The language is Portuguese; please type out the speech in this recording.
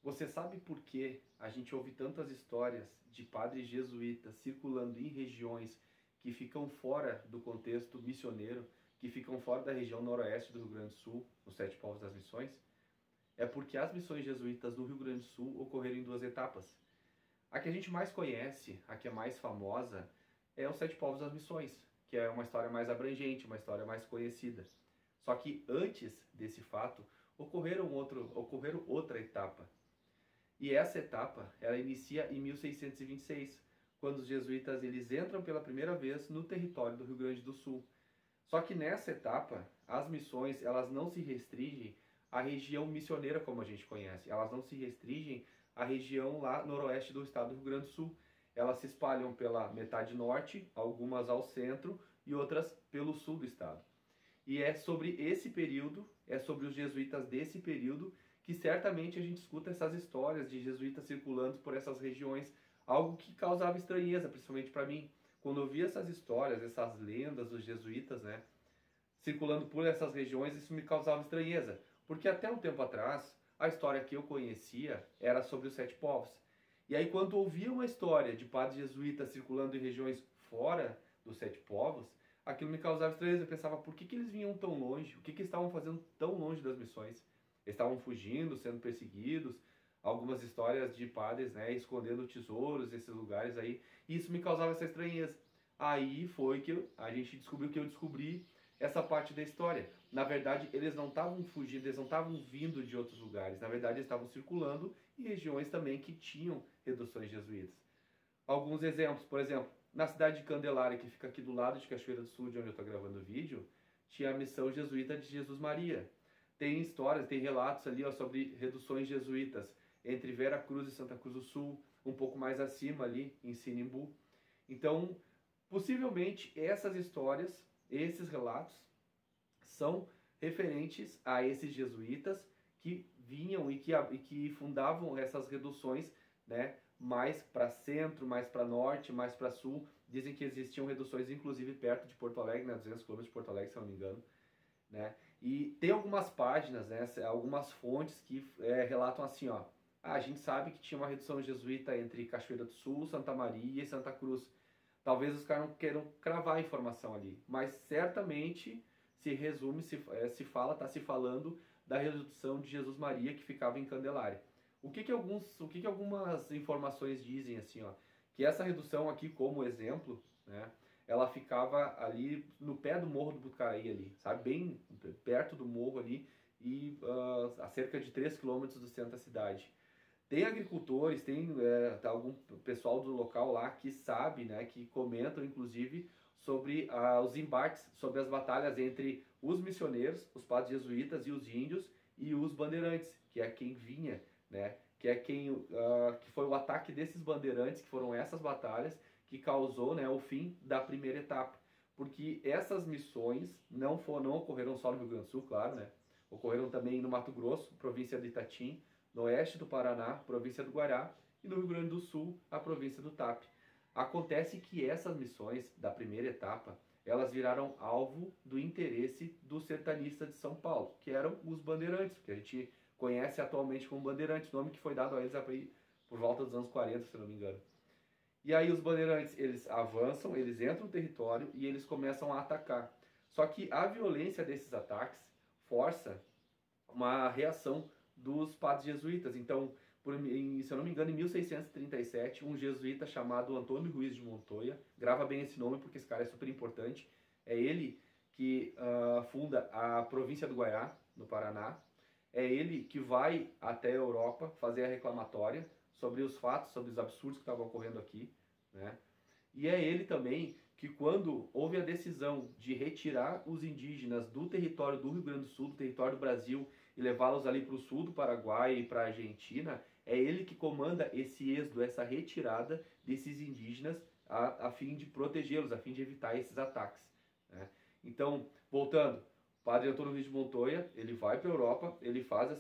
Você sabe por que a gente ouve tantas histórias de padres jesuítas circulando em regiões que ficam fora do contexto missioneiro, que ficam fora da região noroeste do Rio Grande do Sul, nos Sete Povos das Missões? É porque as missões jesuítas do Rio Grande do Sul ocorreram em duas etapas. A que a gente mais conhece, a que é mais famosa, é os Sete Povos das Missões, que é uma história mais abrangente, uma história mais conhecida. Só que antes desse fato, ocorreram outra etapa. E essa etapa, ela inicia em 1626, quando os jesuítas eles entram pela primeira vez no território do Rio Grande do Sul. Só que nessa etapa, as missões elas não se restringem à região missioneira como a gente conhece. Elas não se restringem à região lá noroeste do estado do Rio Grande do Sul. Elas se espalham pela metade norte, algumas ao centro e outras pelo sul do estado. E é sobre esse período, é sobre os jesuítas desse período, que certamente a gente escuta essas histórias de jesuítas circulando por essas regiões, algo que causava estranheza, principalmente para mim. Quando eu via essas histórias, essas lendas dos jesuítas, né, circulando por essas regiões, isso me causava estranheza. Porque até um tempo atrás, a história que eu conhecia era sobre os sete povos. E aí quando eu ouvia uma história de padres jesuítas circulando em regiões fora dos sete povos, aquilo me causava estranheza. Eu pensava, por que eles vinham tão longe? O que estavam fazendo tão longe das missões? Eles estavam fugindo, sendo perseguidos. Algumas histórias de padres, né, escondendo tesouros nesses lugares aí. E isso me causava essa estranheza. Aí foi que a gente descobriu que eu descobri essa parte da história. Na verdade, eles não estavam fugindo, eles não estavam vindo de outros lugares. Na verdade, eles estavam circulando em regiões também que tinham reduções jesuítas. Alguns exemplos, por exemplo, na cidade de Candelária, que fica aqui do lado de Cachoeira do Sul, de onde eu estou gravando o vídeo, tinha a missão jesuíta de Jesus Maria. Tem histórias, tem relatos ali ó, sobre reduções jesuítas entre Vera Cruz e Santa Cruz do Sul, um pouco mais acima ali em Sinimbu. Então, possivelmente essas histórias, esses relatos, são referentes a esses jesuítas que vinham e que fundavam essas reduções, né, mais para centro, mais para norte, mais para sul. Dizem que existiam reduções inclusive perto de Porto Alegre, né, 200 km de Porto Alegre, se eu não me engano. Né? E tem algumas páginas, né, algumas fontes que relatam assim, ó, a gente sabe que tinha uma redução jesuíta entre Cachoeira do Sul, Santa Maria e Santa Cruz. Talvez os caras não queiram cravar a informação ali, mas certamente se resume, se fala, está se falando da redução de Jesus Maria que ficava em Candelária. O que algumas informações dizem assim, ó, que essa redução aqui, como exemplo, né, ela ficava ali no pé do Morro do Bucaí ali, sabe, bem perto do morro ali e a cerca de 3 quilômetros do centro da cidade. Tem agricultores, tem algum pessoal do local lá que sabe, né, que comentam inclusive sobre os embates, sobre as batalhas entre os missioneiros, os padres jesuítas e os índios e os bandeirantes, que é quem vinha, né, que é que foi o ataque desses bandeirantes, que foram essas batalhas que causou, né, o fim da primeira etapa. Porque essas missões não ocorreram só no Rio Grande do Sul, claro, né, ocorreram também no Mato Grosso, província de Itatim, no oeste do Paraná, província do Guará, e no Rio Grande do Sul, a província do Tap. Acontece que essas missões da primeira etapa, elas viraram alvo do interesse dos sertanistas de São Paulo, que eram os bandeirantes, que a gente conhece atualmente como bandeirantes, nome que foi dado a eles por volta dos anos 40, se não me engano. E aí os bandeirantes, eles avançam, eles entram no território e eles começam a atacar. Só que a violência desses ataques força uma reação dos padres jesuítas. Então, se eu não me engano, em 1637, um jesuíta chamado Antônio Ruiz de Montoya, grava bem esse nome porque esse cara é super importante, é ele que funda a província do Guaiá, no Paraná, é ele que vai até a Europa fazer a reclamatória sobre os fatos, sobre os absurdos que estavam ocorrendo aqui, né? E é ele também que, quando houve a decisão de retirar os indígenas do território do Rio Grande do Sul, do território do Brasil, e levá-los ali para o sul do Paraguai e para a Argentina, é ele que comanda esse êxodo, essa retirada desses indígenas a fim de protegê-los, a fim de evitar esses ataques, né? Então, voltando, o padre Antônio Luiz de Montoya, ele vai para a Europa, ele faz